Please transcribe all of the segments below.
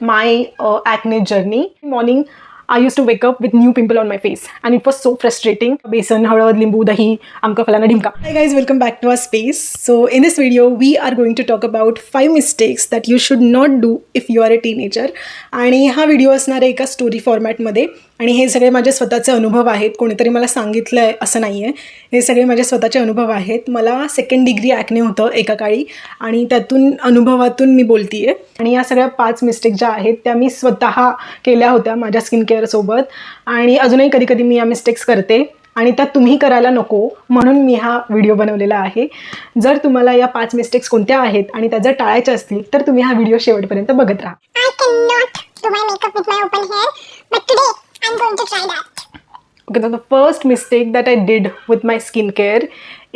my acne journey. Morning, I used to wake up with new pimple on my face and it was so frustrating. Besan, हळद, लिंबू, दही, amka falana dhimka. Hi guys, welcome back to our space. So in this video, we are going to talk about 5 mistakes that you should not do if you are a teenager. आणि हा video असणार आहे एका story फॉर्मॅटमध्ये आणि हे सगळे माझे स्वतःचे अनुभव आहेत. कोणीतरी मला सांगितलं आहे असं नाही आहे. हे सगळे माझे स्वतःचे अनुभव आहेत. मला 2nd डिग्री ॲक्ने होतं एका काळी आणि त्यातून अनुभवातून मी बोलते आहे. आणि या सगळ्या 5 मिस्टेक ज्या आहेत त्या मी स्वतः केल्या होत्या माझ्या स्किन केअरसोबत आणि अजूनही कधी कधी मी या मिस्टेक्स करते आणि त्या तुम्ही करायला नको म्हणून मी हा व्हिडिओ बनवलेला आहे. जर तुम्हाला या 5 मिस्टेक्स कोणत्या आहेत आणि त्या जर टाळायच्या असतील तर तुम्ही हा व्हिडिओ शेवटपर्यंत बघत राहा. I cannot do my makeup with my open hair, but today I'm going to try that. Okay, so the first mistake that I did with my skincare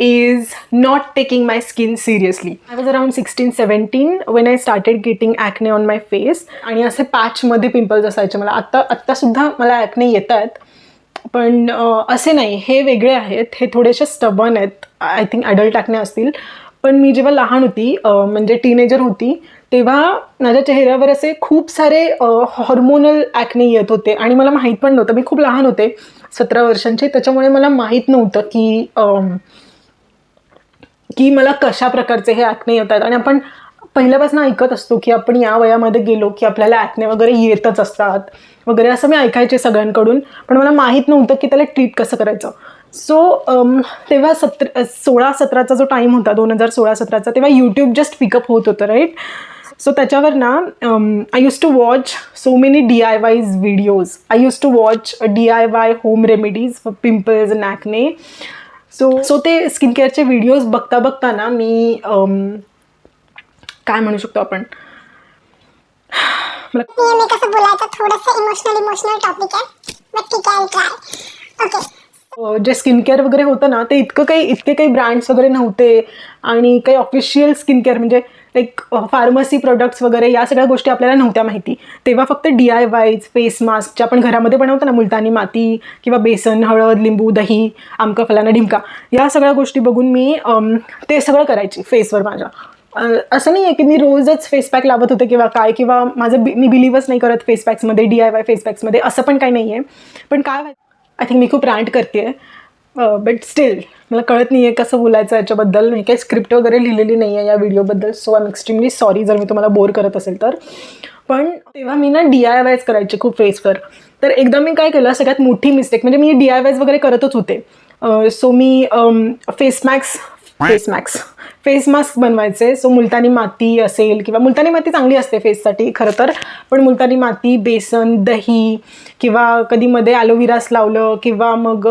is not taking my skin seriously. I was around 16-17 when I started getting acne on my face. आणि असे पॅचमध्ये pimples असायचे मला. आत्तासुद्धा मला acne येत आहेत पण असे नाही, हे वेगळे आहेत, हे थोडेसे स्टबर्न आहेत. आय थिंक ॲडल्ट ॲक्ने असतील. पण मी जेव्हा लहान होती म्हणजे टीनेजर होती तेव्हा माझ्या चेहऱ्यावर असे खूप सारे हॉर्मोनल ॲक्ने येत होते आणि मला माहीत पण नव्हतं. मी खूप लहान होते, 17 वर्षांची, त्याच्यामुळे मला माहीत नव्हतं की मला कशा प्रकारचे हे ॲक्ने येत आहेत. आणि आपण पहिल्यापासून ऐकत असतो की आपण या वयामध्ये गेलो की आपल्याला ॲक्ने वगैरे येतच असतात वगैरे, असं मी ऐकायचे सगळ्यांकडून. पण मला माहीत नव्हतं की त्याला ट्रीट कसं करायचं. सो तेव्हा 16-17चा जो टाईम होता, 2016-17चा, तेव्हा यूट्यूब जस्ट पिकअप होत होतं, राईट. सो त्याच्यावर ना I use to watch so many DIYs videos. I use to watch DIY home remedies for pimples and acne. So ते स्किन केअरचे व्हिडिओज बघता ना मी काय म्हणू शकतो आपण, मी कसं बोलायचं, थोडंसं इमोशनल टॉपिक आहे, बट ठीक आहे, ट्राय. ओके. जे स्किन केअर वगैरे होतं ना ते इतके काही ब्रँड्स वगैरे नव्हते आणि काही ऑफिशियल स्किन केअर म्हणजे लाईक फार्मसी प्रोडक्ट्स वगैरे या सगळ्या गोष्टी आपल्याला नव्हत्या माहिती. तेव्हा फक्त DIYs, फेस मास्क जे आपण घरामध्ये बनवतो ना, मुलतानी माती किंवा बेसन, हळद, लिंबू, दही, आमका फलाना ढिमका, या सगळ्या गोष्टी बघून मी ते सगळं करायची फेसवर माझ्या. असं नाही आहे की मी रोजच फेस पॅक लावत होते किंवा काय, किंवा मी बिलीव्हच नाही करत फेस पॅक्समध्ये, DIY फेस पॅक्समध्ये, असं पण काही नाही आहे. पण काय आय थिंक मी खूप रँट करते आहे, बट स्टील मला कळत नाही आहे कसं बोलायचं याच्याबद्दल. मी काही स्क्रिप्ट वगैरे लिहिलेली नाही आहे या व्हिडिओबद्दल. So I am extremely sorry जर मी तुम्हाला बोर करत असेल तर. पण तेव्हा मी ना DIYs करायचे खूप फेसवर. तर एकदा मी काय केलं, सगळ्यात मोठी मिस्टेक म्हणजे मी DIYs वगैरे करतच होते. सो मी फेस मास्क बनवायचे. सो मुलतानी माती असेल, किंवा मुलतानी माती चांगली असते फेससाठी खरं तर, पण मुलतानी माती, बेसन, दही, किंवा कधी मध्ये ॲलोव्हेराच लावलं, किंवा मग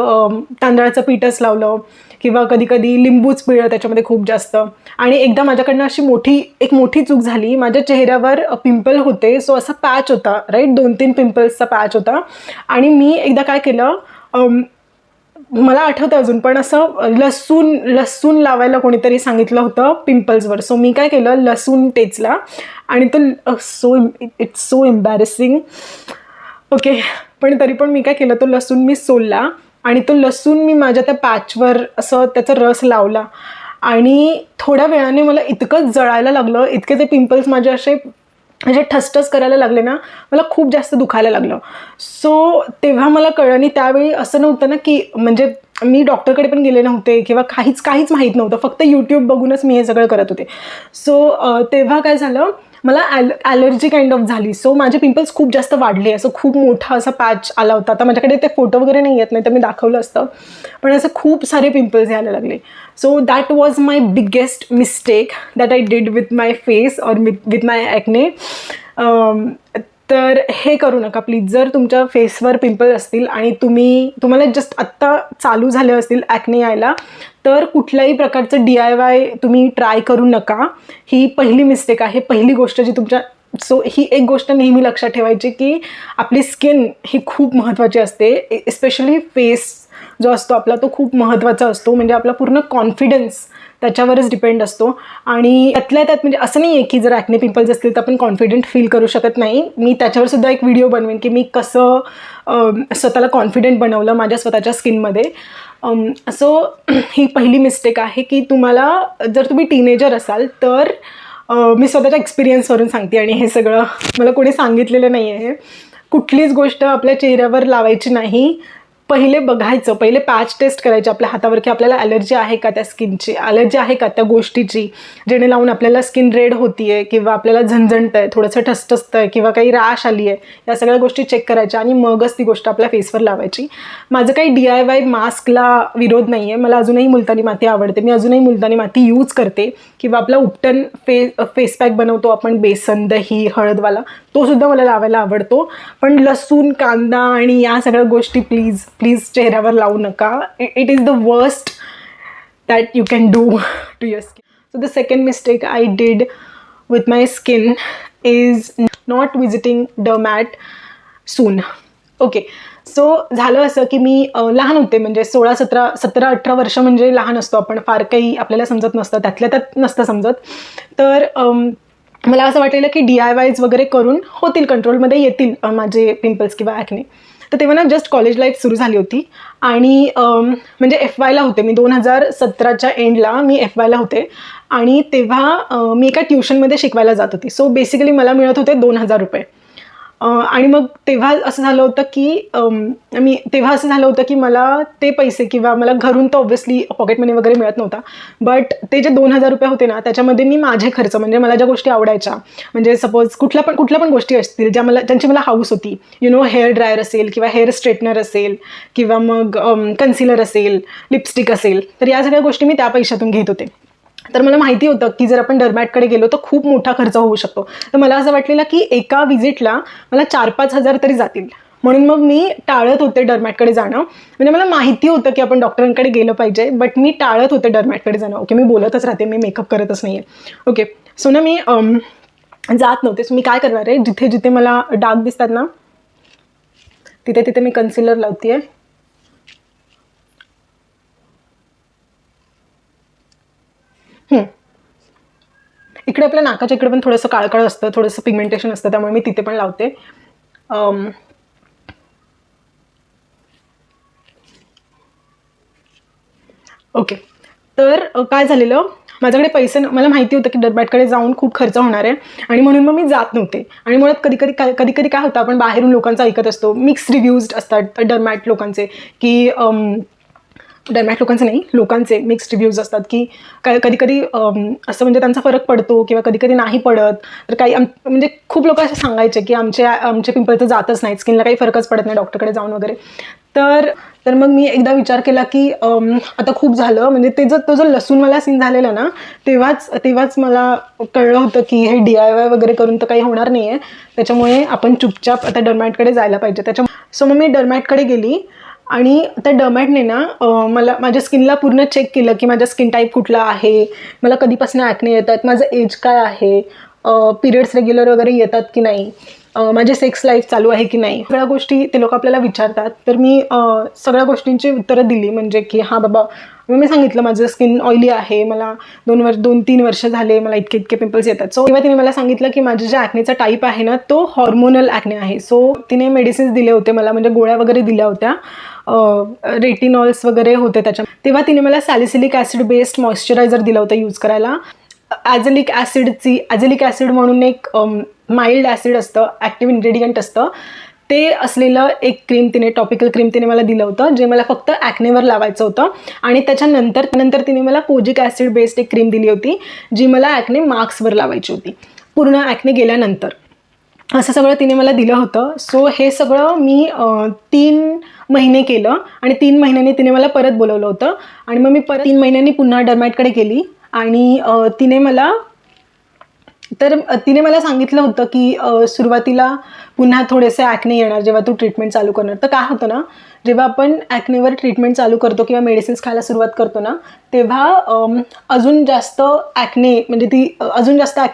तांदळाचं पीठच लावलं, किंवा कधी कधी लिंबूच पिळलं त्याच्यामध्ये खूप जास्त. आणि एकदा माझ्याकडनं अशी मोठी चूक झाली. माझ्या चेहऱ्यावर पिंपल होते. सो असा पॅच होता, राईट, 2-3 पिंपल्सचा पॅच होता. आणि मी एकदा काय केलं, मला आठवतं अजून पण, असं लसूण लावायला कोणीतरी सांगितलं होतं पिंपल्सवर. सो मी काय केलं, लसूण टेचला आणि तो इट्स सो एम्बॅरेसिंग. ओके, पण तरी पण मी काय केलं, तो लसूण मी सोलला आणि तो लसूण मी माझ्या त्या पॅचवर असं त्याचा रस लावला आणि थोड्या वेळाने मला इतकं जळायला लागलं, इतके ते पिंपल्स माझे असे म्हणजे ठसठस करायला लागले ना, मला खूप जास्त दुखायला लागलं. सो तेव्हा मला कळलं. आणि त्यावेळी असं नव्हतं ना की म्हणजे मी डॉक्टरकडे पण गेले नव्हते किंवा काहीच माहीत नव्हतं, फक्त यूट्यूब बघूनच मी हे सगळं करत होते. सो तेव्हा काय झालं, मला ॲलर्जी काइंड ऑफ झाली. सो माझे पिंपल्स खूप जास्त वाढले, असं खूप मोठा असा पॅच आला होता. आता माझ्याकडे ते फोटो वगैरे नाही येत, नाही तर मी दाखवलं असतं, पण असं खूप सारे पिंपल्स यायला लागले. So that was my biggest mistake that I did with my face or with my acne. तर हे करू नका प्लीज. जर तुमच्या फेसवर पिंपल असतील आणि तुम्हाला जस्ट आत्ता चालू झाले असतील ॲक्ने यायला, तर कुठल्याही प्रकारचं DIY तुम्ही ट्राय करू नका. ही पहिली मिस्टेक आहे, पहिली गोष्ट जी तुमच्या. सो ही एक गोष्ट नेहमी लक्षात ठेवायची की आपली स्किन ही खूप महत्त्वाची असते. एस्पेशली फेस जो असतो आपला तो खूप महत्त्वाचा असतो. म्हणजे आपला पूर्ण कॉन्फिडन्स त्याच्यावरच डिपेंड असतो. आणि त्यातल्या त्यात म्हणजे असं नाही आहे की जर ॲक्ने पिंपल्स असतील तर आपण कॉन्फिडंट फील करू शकत नाही. मी त्याच्यावर सुद्धा एक व्हिडिओ बनवेन की मी कसं स्वतःला कॉन्फिडंट बनवलं माझ्या स्वतःच्या स्किनमध्ये. सो ही पहिली मिस्टेक आहे की तुम्हाला, जर तुम्ही टीनेजर असाल तर मी स्वतःच्या एक्सपिरियन्सवरून सांगते आणि हे सगळं मला कोणी सांगितलेलं नाही आहे. कुठलीच गोष्ट आपल्या चेहऱ्यावर लावायची नाही. पहिले बघायचं, पहिले पॅच टेस्ट करायची आपल्या हातावर की आपल्याला ॲलर्जी आहे का त्या स्किनची, ॲलर्जी आहे का त्या गोष्टीची, जेणे लावून आपल्याला स्किन रेड होती आहे किंवा आपल्याला झणझणतं आहे, थोडंसं ठसठसतं आहे किंवा काही रॅश आली आहे. या सगळ्या गोष्टी चेक करायच्या आणि मगच ती गोष्ट आपल्या फेसवर लावायची. माझं काही DIY मास्कला विरोध नाही आहे. मला अजूनही मुलतानी माती आवडते. मी अजूनही मुलतानी माती यूज करते किंवा आपला उपटन फेस पॅक बनवतो आपण बेसन, दही, हळदवाला, तो सुद्धा मला लावायला आवडतो. पण लसूण, कांदा आणि या सगळ्या गोष्टी प्लीज चेहऱ्यावर लावू नका. It is the worst that you can do to your skin. So the second mistake I did with my skin is not visiting dermat soon. Okay, so झालं असं की मी लहान होते, म्हणजे 17-18 वर्ष म्हणजे लहान असतो आपण, फार काही आपल्याला समजत नसतं, त्यातल्या त्यात नसतं समजत. तर मला असं वाटलेलं की DIYs वगैरे करून होतील, कंट्रोलमध्ये येतील माझे पिंपल्स किंवा ॲक्ने. तर तेव्हा ना जस्ट कॉलेज लाईफ सुरू झाली होती आणि म्हणजे FYला होते मी. 2017च्या एंडला मी FYला होते आणि तेव्हा मी एका ट्युशनमध्ये शिकवायला जात होती. सो बेसिकली मला मिळत होते 2000 रुपये. आणि मग तेव्हा असं झालं होतं की मला ते पैसे किंवा मला घरून तर ऑब्व्हियसली पॉकेट मनी वगैरे मिळत नव्हता, बट ते जे 2000 रुपये होते ना, त्याच्यामध्ये मी माझे खर्च, म्हणजे मला ज्या गोष्टी आवडायच्या, म्हणजे सपोज कुठल्या पण गोष्टी असतील ज्यांची मला हाऊस होती, हेअर ड्रायर असेल किंवा हेअर स्ट्रेटनर असेल किंवा मग कन्सिलर असेल, लिपस्टिक असेल, तर या सगळ्या गोष्टी मी त्या पैशातून घेत होते. तर मला माहिती होतं की जर आपण डर्मॅटकडे गेलो तर खूप मोठा खर्च होऊ शकतो. तर मला असं वाटलेलं की एका विजिटला मला 4-5 हजार तरी जातील, म्हणून मग मी टाळत होते डर्मॅटकडे जाणं. म्हणजे मला माहिती होतं की आपण डॉक्टरांकडे गेलं पाहिजे, बट मी टाळत होते डर्मॅटकडे जाणं. ओके, मी बोलतच राहते, मी मेकअप करतच नाही आहे. ओके, सो ना मी जात नव्हते. सो मी काय करणार आहे, जिथे जिथे मला डाग दिसतात ना, तिथे तिथे मी कन्सिलर लावते आहे. इकडे आपल्या नाकाच्या इकडे पण थोडंसं काळकाळ असतं, थोडंसं पिगमेंटेशन असतं, त्यामुळे मी तिथे पण लावते. ओके, तर काय झालेलं, माझ्याकडे पैसे मला माहिती होतं की डर्मॅटकडे जाऊन खूप खर्च होणार आहे आणि म्हणून मग मी जात नव्हते. आणि मुळात कधी कधी काय होतं, आपण बाहेरून लोकांचं ऐकत असतो, मिक्स रिव्ह्यूज असतात डर्मॅट लोकांचे, की डर्मॅट लोकांचे मिक्स्ड रिव्ह्यूज असतात की कधी कधी असं म्हणजे त्यांचा फरक पडतो किंवा कधी कधी नाही पडत. तर काही म्हणजे खूप लोक असे सांगायचे की आमचे पिंपल तर जातच नाही, स्किनला काही फरकच पडत नाही डॉक्टरकडे जाऊन वगैरे. तर मग मी एकदा विचार केला की आता खूप झालं, म्हणजे तो जो लसूणवाला सीन झालेला ना, तेव्हाच मला कळलं होतं की हे DIY वगैरे करून तर काही होणार नाही आहे, त्याच्यामुळे आपण चुपचाप आता डर्मॅटकडे जायला पाहिजे. सो मग मी डर्मॅटकडे गेली आणि त्या डर्मॅटने ना मला माझ्या स्किनला पूर्ण चेक केलं की माझा स्किन टाईप कुठला आहे, मला कधीपासून ॲक्ने येतात, माझं एज काय आहे, पिरियड्स रेग्युलर वगैरे येतात की नाही, माझे सेक्स लाईफ चालू आहे की नाही, सगळ्या गोष्टी ते लोक आपल्याला विचारतात. तर मी सगळ्या गोष्टींची उत्तरं दिली, म्हणजे की हां बाबा, मी सांगितलं माझं स्किन ऑइली आहे, मला 2-3 वर्ष झाले, मला इतके पिंपल्स येतात. सो तेव्हा तिने मला सांगितलं की माझं जे ॲक्नेचा टाईप आहे ना, तो हॉर्मोनल ॲक्ने आहे. सो तिने मेडिसिन्स दिले होते मला, म्हणजे गोळ्या वगैरे दिल्या होत्या, रेटिनॉल्स वगैरे होते त्याच्या. तेव्हा तिने मला सॅलिसिलिक ॲसिड बेस्ड मॉइश्चरायझर दिलं होतं यूज करायला. ॲझेलिक ॲसिड म्हणून एक माइल्ड ॲसिड असतं, ॲक्टिव्ह इन्ग्रेडियंट असतं, ते असलेलं एक टॉपिकल क्रीम तिने मला दिलं होतं, जे मला फक्त ॲक्नेवर लावायचं होतं. आणि त्याच्यानंतर तिने मला कोजिक ॲसिड बेस्ड एक क्रीम दिली होती, जी मला ॲक्ने मार्क्सवर लावायची होती, पूर्ण ॲक्ने गेल्यानंतर. असं सगळं तिने मला दिलं होतं. सो हे सगळं मी 3 महिने केलं आणि 3 महिन्यांनी तिने मला परत बोलवलं होतं. आणि मग मी परत 3 महिन्यांनी पुन्हा डर्मॅटकडे गेली आणि तिने मला सांगितलं होतं की सुरुवातीला पुन्हा थोडेसे ॲक्ने येणार जेव्हा तू ट्रीटमेंट चालू करणार. तर काय होतं ना, जेव्हा आपण ॲक्नेवर ट्रीटमेंट चालू करतो किंवा मेडिसिन्स खायला सुरुवात करतो ना, तेव्हा अजून जास्त ॲक्ने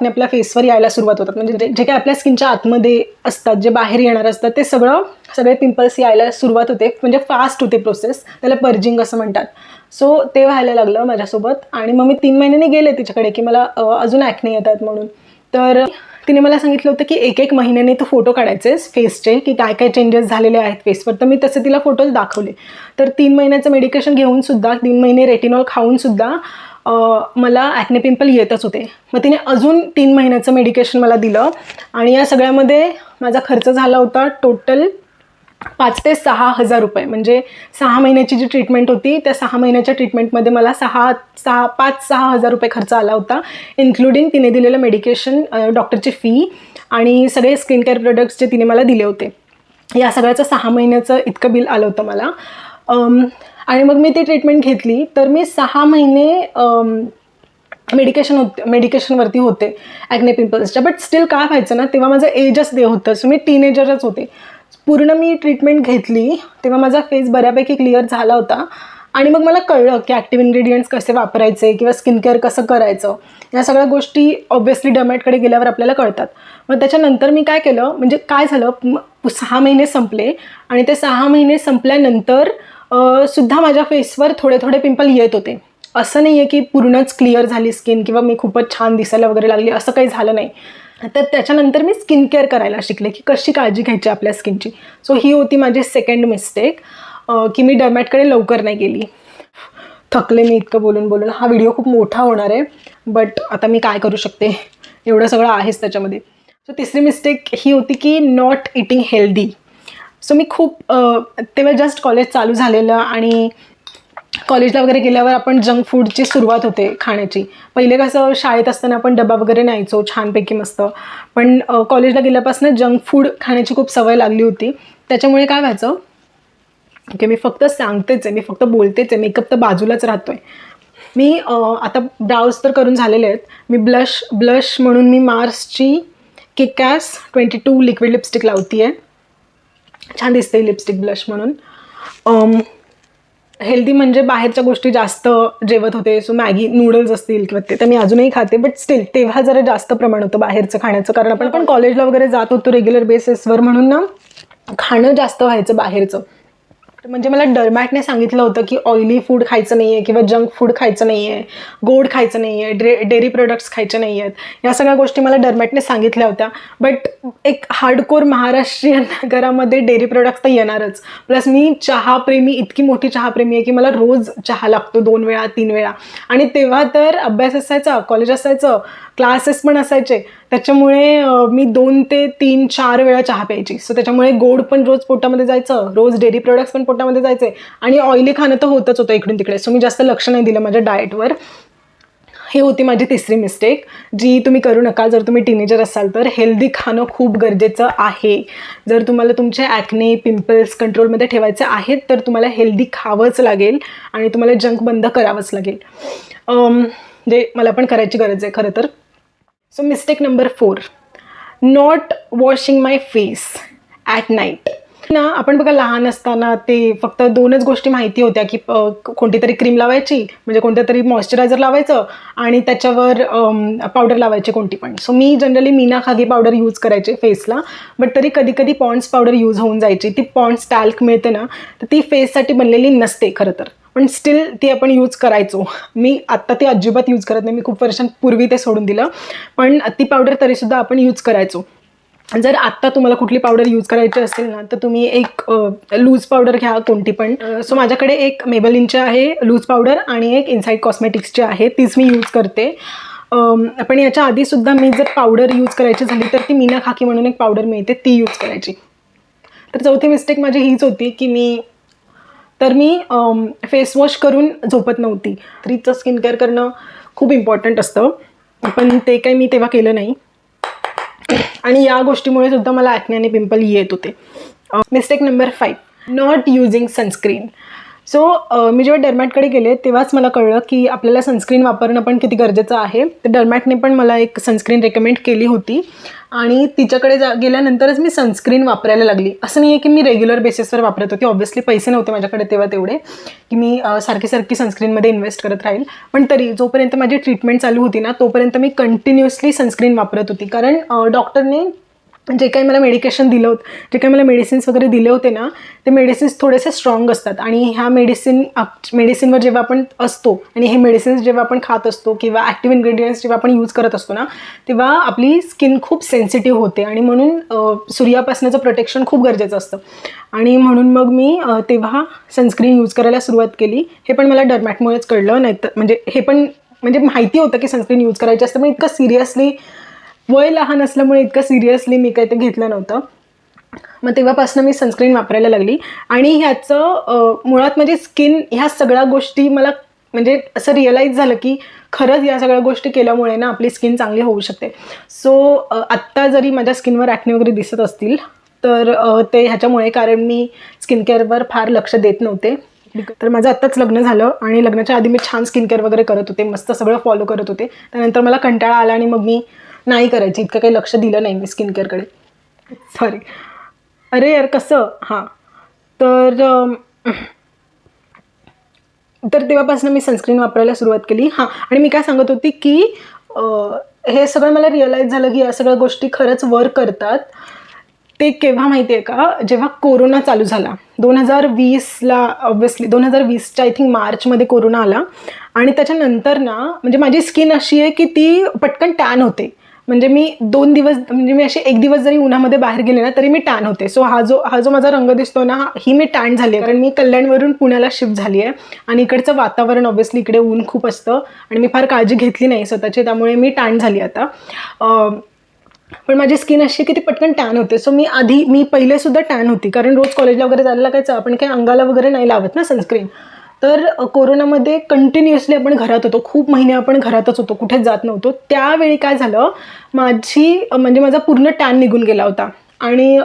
आपल्या फेसवर यायला सुरुवात होतात. म्हणजे जे काही आपल्या स्किनच्या आतमध्ये असतात, जे बाहेर येणार असतात, ते सगळे पिंपल्स यायला सुरुवात होते, म्हणजे फास्ट होते प्रोसेस, त्याला पर्जिंग असं म्हणतात. सो ते व्हायला लागलं माझ्यासोबत. आणि मग मी 3 महिन्यांनी गेले तिच्याकडे की मला अजून ॲक्ने येतात म्हणून. तर तिने मला सांगितलं होतं की 1-1 महिन्याने तू फोटो काढायचेस फेसचे, की काय काय चेंजेस झालेले आहेत फेसवर. तर मी तसे तिला फोटोज दाखवले. तर 3 महिन्याचं मेडिकेशन घेऊन सुद्धा, 3 महिने रेटिनॉल खाऊन सुद्धा मला ॲक्ने पिंपल येतच होते. मग तिने अजून 3 महिन्याचं मेडिकेशन मला दिलं आणि या सगळ्यामध्ये माझा खर्च झाला होता टोटल 5,000 ते 6,000 रुपये. म्हणजे 6 महिन्याची जी ट्रीटमेंट होती त्या 6 महिन्याच्या ट्रीटमेंटमध्ये मला 5,000-6,000 रुपये खर्च आला होता, इन्क्लुडिंग तिने दिलेलं मेडिकेशन, डॉक्टरची फी आणि सगळे स्किन केअर प्रोडक्ट्स जे तिने मला दिले होते. या सगळ्याचं 6 महिन्याचं इतकं बिल आलं होतं मला. आणि मग मी ती ट्रीटमेंट घेतली तर मी 6 महिने मेडिकेशनवरती होते ॲक्ने पिंपल्सच्या. बट स्टील काय व्हायचं ना, तेव्हा माझं एजच ते होतं. सो मी टीनेजरच होते. पूर्ण मी ट्रीटमेंट घेतली तेव्हा माझा फेस बऱ्यापैकी क्लिअर झाला होता आणि मग मला कळलं की ॲक्टिव्ह इन्ग्रेडियंट्स कसे वापरायचे किंवा स्किन केअर कसं करायचं. या सगळ्या गोष्टी ऑब्व्हियसली डर्मॅटकडे गेल्यावर आपल्याला कळतात. मग त्याच्यानंतर मी काय केलं, म्हणजे काय झालं, 6 महिने संपले आणि ते 6 महिने संपल्यानंतर सुद्धा माझ्या फेसवर थोडे थोडे पिंपल येत होते. असं नाही आहे की पूर्णच क्लिअर झाली स्किन किंवा मी खूपच छान दिसायला वगैरे लागली, असं काही झालं नाही. तर त्याच्यानंतर मी स्किन केअर करायला शिकले की कशी काळजी घ्यायची आपल्या स्किनची. सो ही होती माझी सेकंड मिस्टेक, की मी डर्मॅटकडे लवकर नाही गेली. थकले मी इतकं बोलून बोलून. हा व्हिडिओ खूप मोठा होणार आहे बट आता मी काय करू शकते, एवढं सगळं आहेच त्याच्यामध्ये. सो तिसरी मिस्टेक ही होती की नॉट इटिंग हेल्दी. सो मी खूप तेव्हा जस्ट कॉलेज चालू झालेलं आणि कॉलेजला वगैरे गेल्यावर आपण जंक फूडची सुरुवात होते खाण्याची. पहिले कसं शाळेत असताना आपण डबा वगैरे न्यायचो छानपैकी मस्त, पण कॉलेजला गेल्यापासून जंक फूड खाण्याची खूप सवय लागली होती. त्याच्यामुळे काय व्हायचं की मी फक्त सांगतेच आहे, मी फक्त बोलतेच आहे, मेकअप तर बाजूलाच राहतो आहे. मी आता ब्राउज तर करून झालेले आहेत. मी ब्लश म्हणून मी मार्सची किकॅस 22 लिक्विड लिपस्टिक लावते आहे. छान दिसते लिपस्टिक ब्लश म्हणून. हेल्दी म्हणजे बाहेरच्या गोष्टी जास्त जेवत होते. सो मॅगी नूडल्स असतील किंवा ते तर मी अजूनही खाते, बट स्टील तेव्हा जरा जास्त प्रमाण होतं बाहेरचं खाण्याचं, कारण आपण पण कॉलेजला वगैरे जात होतो रेग्युलर बेसिसवर, म्हणून ना खाणं जास्त व्हायचं बाहेरचं. म्हणजे मला डर्मॅटने सांगितलं होतं की ऑइली फूड खायचं नाही आहे किंवा जंक फूड खायचं नाही आहे, गोड खायचं नाही आहे, डेअरी प्रोडक्ट्स खायचे नाही आहेत. या सगळ्या गोष्टी मला डर्मॅटने सांगितल्या होत्या. बट एक हार्डकोर महाराष्ट्रीयन घरामध्ये डेअरी प्रोडक्ट्स तर येणारच. प्लस मी चहाप्रेमी, इतकी मोठी चहाप्रेमी आहे की मला रोज चहा लागतो 2 वेळा 3 वेळा. आणि तेव्हा तर अभ्यास असायचा, कॉलेज असायचं, क्लासेस पण असायचे, त्याच्यामुळे मी 2 ते 3, 4 वेळा चहा प्यायची. सो त्याच्यामुळे गोड पण रोज पोटामध्ये जायचं, रोज डेअरी प्रोडक्ट्स पण पोटामध्ये जायचे आणि ऑइली खाणं तर होतच होतं इकडून तिकडे. सो मी जास्त लक्ष नाही दिलं माझ्या डाएटवर. ही होती माझी तिसरी मिस्टेक, जी तुम्ही करू नका जर तुम्ही टीनेजर असाल तर. हेल्दी खाणं खूप गरजेचं आहे. जर तुम्हाला तुमचे ॲक्ने पिंपल्स कंट्रोलमध्ये ठेवायचे आहेत तर तुम्हाला हेल्दी खावंच लागेल आणि तुम्हाला जंक बंद करावंच लागेल, जे मला पण करायची गरज आहे खरं तर. So mistake number 4, not washing my face at night. ना आपण बघा लहान असताना ते फक्त 2च गोष्टी माहिती होत्या की कोणती तरी क्रीम लावायची, म्हणजे कोणतं तरी मॉइश्चरायझर लावायचं आणि त्याच्यावर पावडर लावायची कोणती पण. सो मी जनरली मीना खागी पावडर यूज करायचे फेसला, बट तरी कधी कधी पॉन्ड्स पावडर यूज होऊन जायची. ती पॉन्ड्स टॅल्क मिळते ना, तर ती फेससाठी बनलेली नसते खरं तर, पण स्टील ती आपण यूज करायचो. मी आत्ता ती अजिबात यूज करत नाही, मी खूप वर्षांपूर्वी ते सोडून दिलं, पण ती पावडर तरीसुद्धा आपण यूज करायचो. जर आत्ता तुम्हाला कुठली पावडर यूज करायची असेल ना तर तुम्ही एक लूज पावडर घ्या कोणती पण. सो माझ्याकडे एक मेबलिनची आहे लूज पावडर आणि एक इनसाईड कॉस्मेटिक्सची आहे, तीच मी यूज करते. पण याच्या आधीसुद्धा मी जर पावडर यूज करायची झाली तर ती मीना खाकी म्हणून एक पावडर मिळते, ती यूज करायची. तर चौथी मिस्टेक माझी हीच होती की मी फेसवॉश करून झोपत नव्हती. स्त्रीचं स्किन केअर करणं खूप इम्पॉर्टंट असतं, पण ते काही मी तेव्हा केलं नाही आणि या गोष्टीमुळे सुद्धा मला ॲक्ने आणि पिंपल येत होते. Mistake number 5, not using sunscreen. So मी जेव्हा डर्मॅटकडे गेले तेव्हाच मला कळलं की आपल्याला सनस्क्रीन वापरणं पण किती गरजेचं आहे. तर डर्मॅटने पण मला एक सनस्क्रीन रेकमेंड केली होती आणि तिच्याकडे गेल्यानंतरच मी सनस्क्रीन वापरायला लागली. असं नाही आहे की मी रेग्युलर बेसिसवर वापरत होती, ऑब्व्हियसली पैसे नव्हते माझ्याकडे तेव्हा तेवढे की मी सारखी सनस्क्रीनमध्ये इन्व्हेस्ट करत राहील. पण तरी जोपर्यंत माझी ट्रीटमेंट चालू होती ना तोपर्यंत मी कंटिन्युअसली सनस्क्रीन वापरत होती, कारण डॉक्टरने जे काही मला मेडिकेशन दिलं होतं, जे काही मला मेडिसिन्स वगैरे दिले होते ना, ते मेडिसिन्स थोडेसे स्ट्रॉंग असतात आणि ह्या मेडिसिनवर जेव्हा आपण असतो आणि हे मेडिसिन्स जेव्हा आपण खात असतो किंवा ॲक्टिव्ह इन्ग्रेडियंट्स जेव्हा आपण यूज करत असतो ना, तेव्हा आपली स्किन खूप सेन्सिटिव्ह होते आणि म्हणून सूर्यापासनाचं प्रोटेक्शन खूप गरजेचं असतं. आणि म्हणून मग मी तेव्हा सनस्क्रीन यूज करायला सुरुवात केली. हे पण मला डर्मॅटमुळेच कळलं, नाही तर म्हणजे हे पण म्हणजे माहिती होतं की सनस्क्रीन यूज करायची असतं, पण इतकं सिरियसली, वय लहान असल्यामुळे इतकं सिरियसली मी काही ते घेतलं नव्हतं. मग तेव्हापासून मी सनस्क्रीन वापरायला लागली. आणि ह्याचं मुळात म्हणजे स्किन, ह्या सगळ्या गोष्टी मला म्हणजे असं रिअलाईज झालं की खरंच या सगळ्या गोष्टी केल्यामुळे ना आपली स्किन चांगली होऊ शकते. सो आत्ता जरी माझ्या स्किनवर ॲक्ने वगैरे दिसत असतील तर ते ह्याच्यामुळे, कारण मी स्किन केअरवर फार लक्ष देत नव्हते. तर माझं आत्ताच लग्न झालं आणि लग्नाच्या आधी मी छान स्किन केअर वगैरे करत होते, मस्त सगळं फॉलो करत होते. त्यानंतर मला कंटाळा आला आणि मग मी नाही करायची, इतकं काही लक्ष दिलं नाही मी स्किन केअरकडे. सॉरी. अरे यार कसं, हां. तर तेव्हापासून मी सनस्क्रीन वापरायला सुरुवात केली. हां, आणि मी काय सांगत होती की हे सगळं मला रिअलाईज झालं की या सगळ्या गोष्टी खरंच वर्क करतात. ते केव्हा माहिती आहे का, जेव्हा कोरोना चालू झाला 2020ला, ऑब्व्हियसली 2020च्या आय थिंक मार्चमध्ये कोरोना आला. आणि त्याच्यानंतर ना म्हणजे माझी स्किन अशी आहे की ती पटकन टॅन होते. म्हणजे मी 2 दिवस, म्हणजे मी असे 1 दिवस जरी उन्हामध्ये बाहेर गेले ना तरी मी टॅन होते. सो हा जो माझा रंग दिसतो ना, ही मी टॅन झाली आहे, कारण मी कल्याणवरून पुण्याला शिफ्ट झाली आहे आणि इकडचं वातावरण ऑब्व्हियसली इकडे ऊन खूप असतं आणि मी फार काळजी घेतली नाही स्वतःची, त्यामुळे मी टॅन झाली आता. पण माझी स्किन अशी की ती पटकन टॅन होते. सो मी पहिलेसुद्धा टॅन होती, कारण रोज कॉलेजला वगैरे जायला लागायचं, आपण काही अंगाला वगैरे नाही लावत ना सनस्क्रीन. तर कोरोनामध्ये कंटिन्युअसली आपण घरात होतो, खूप महिने आपण घरातच होतो, कुठेच जात नव्हतो. त्यावेळी काय झालं, माझा पूर्ण टॅन निघून गेला होता आणि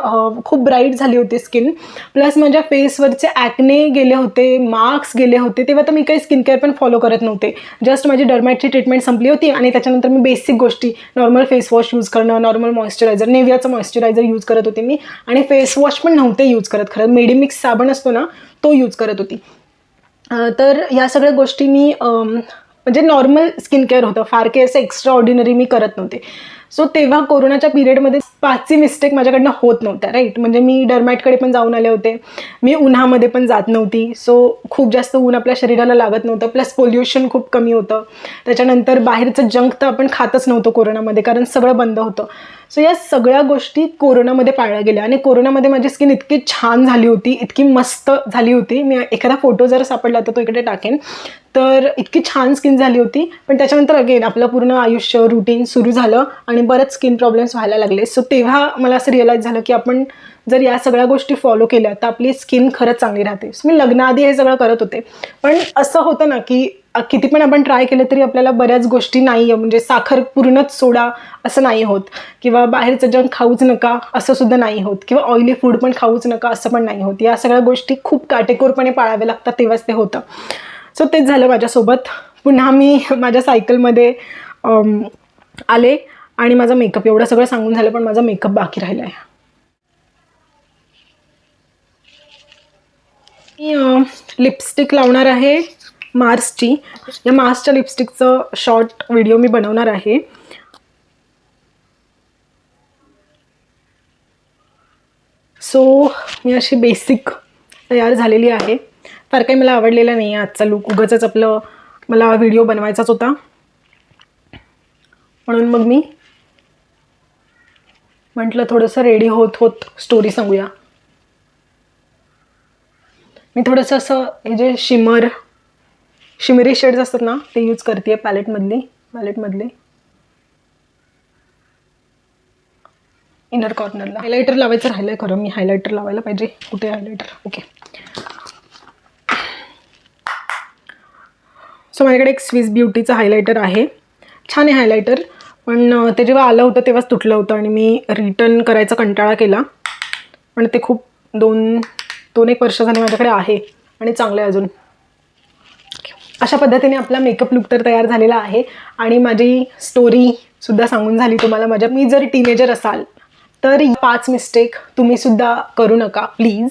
खूप ब्राईट झाली होती स्किन. प्लस माझ्या फेसवरचे ॲक्ने गेले होते, मार्क्स गेले होते. तेव्हा तर मी काही स्किन केअर पण फॉलो करत नव्हते. जस्ट माझी डर्मॅटची ट्रीटमेंट संपली होती आणि त्याच्यानंतर मी बेसिक गोष्टी, नॉर्मल फेस वॉश यूज करणं, नॉर्मल मॉइश्चरायझर, नेव्हियाचं मॉइश्चरायझर यूज करत होते मी. आणि फेस वॉश पण नव्हते यूज करत, खरं मेडिमिक्स साबण असतो ना तो यूज करत होती. तर या सगळ्या गोष्टी मी म्हणजे नॉर्मल स्किन केअर होतं, फार काही असं एक्स्ट्रा ऑर्डिनरी मी करत नव्हते. सो तेव्हा कोरोनाच्या पिरियडमध्ये 5ची मिस्टेक माझ्याकडनं होत नव्हत्या, राईट. म्हणजे मी डर्मॅटकडे पण जाऊन आले होते, मी उन्हामध्ये पण जात नव्हती. सो खूप जास्त ऊन आपल्या शरीराला लागत नव्हतं, प्लस पोल्युशन खूप कमी होतं. त्याच्यानंतर बाहेरचं जंक तर आपण खातच नव्हतो कोरोनामध्ये, कारण सगळं बंद होतं. सो या सगळ्या गोष्टी कोरोनामध्ये पाळल्या गेल्या आणि कोरोनामध्ये माझी स्किन इतकी छान झाली होती, इतकी मस्त झाली होती. मी एखादा फोटो जर सापडला तर तो इकडे टाकेन. तर इतकी छान स्किन झाली होती. पण त्याच्यानंतर अगेन आपलं पूर्ण आयुष्य रुटीन सुरू झालं आणि बरेच स्किन प्रॉब्लेम्स व्हायला लागले. सो तेव्हा मला असं रिअलाईज झालं की आपण जर या सगळ्या गोष्टी फॉलो केल्या तर आपली स्किन खरंच चांगली राहते. सो मी लग्नाआधी हे सगळं करत होते, पण असं होतं ना की किती पण आपण ट्राय केलं तरी आपल्याला बऱ्याच गोष्टी नाही, म्हणजे साखर पूर्णच सोडा असं नाही होत, किंवा बाहेरचं जंक खाऊच नका असं सुद्धा नाही होत, किंवा ऑइली फूड पण खाऊच नका असं पण नाही होत. या सगळ्या गोष्टी खूप काटेकोरपणे पाळाव्या लागतात, तेव्हाच ते होतं. सो तेच झालं माझ्यासोबत. पुन्हा मी माझ्या सायकलमध्ये आले आणि माझा मेकअप, एवढं सगळं सांगून झालं पण माझा मेकअप बाकी राहिला आहे. मी लिपस्टिक लावणार आहे मार्सची. या मार्सच्या लिपस्टिकचं शॉर्ट व्हिडिओ मी बनवणार आहे. सो मी अशी बेसिक तयार झालेली आहे. फार काही मला आवडलेलं नाही आहे आजचा लूक, उगाचच आपलं मला व्हिडिओ बनवायचाच होता म्हणून मग मी म्हटलं थोडंसं रेडी होत होत स्टोरी सांगूया. मी थोडंसं असं हे जे शिमरी शेड्स असतात ना ते यूज करते आहे पॅलेटमधले इनर कॉर्नरला. हायलायटर लावायचं राहिलं आहे खरं, मी हायलायटर लावायला पाहिजे. कुठे हायलायटर? ओके. सो माझ्याकडे एक स्विस ब्युटीचं हायलायटर आहे, छान आहे हायलायटर, पण ते जेव्हा आलं होतं तेव्हाच तुटलं होतं आणि मी रिटर्न करायचा कंटाळा केला. पण ते खूप 2-1 वर्ष झाले माझ्याकडे आहे आणि चांगलं आहे अजून. अशा पद्धतीने आपला मेकअप लुक तर तयार झालेला आहे आणि माझी स्टोरीसुद्धा सांगून झाली तुम्हाला. मी जर टीनेजर असाल तर 5 मिस्टेक तुम्हीसुद्धा करू नका प्लीज.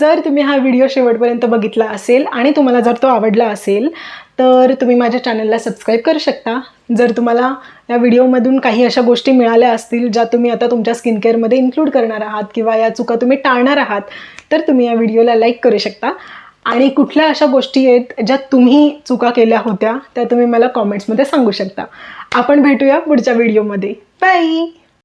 जर तुम्ही हा व्हिडिओ शेवटपर्यंत बघितला असेल आणि तुम्हाला जर तो आवडला असेल तर तुम्ही माझ्या चॅनलला सबस्क्राईब करू शकता. जर तुम्हाला या व्हिडिओमधून काही अशा गोष्टी मिळाल्या असतील ज्या तुम्ही आता तुमच्या स्किन केअरमध्ये इन्क्लूड करणार आहात किंवा या चुका तुम्ही टाळणार आहात तर तुम्ही या व्हिडिओला लाईक करू शकता. आणि कुठल्या अशा गोष्टी आहेत ज्या तुम्ही चुका केल्या होत्या त्या तुम्ही मला कॉमेंट्समध्ये सांगू शकता. आपण भेटूया पुढच्या व्हिडिओमध्ये. बाय.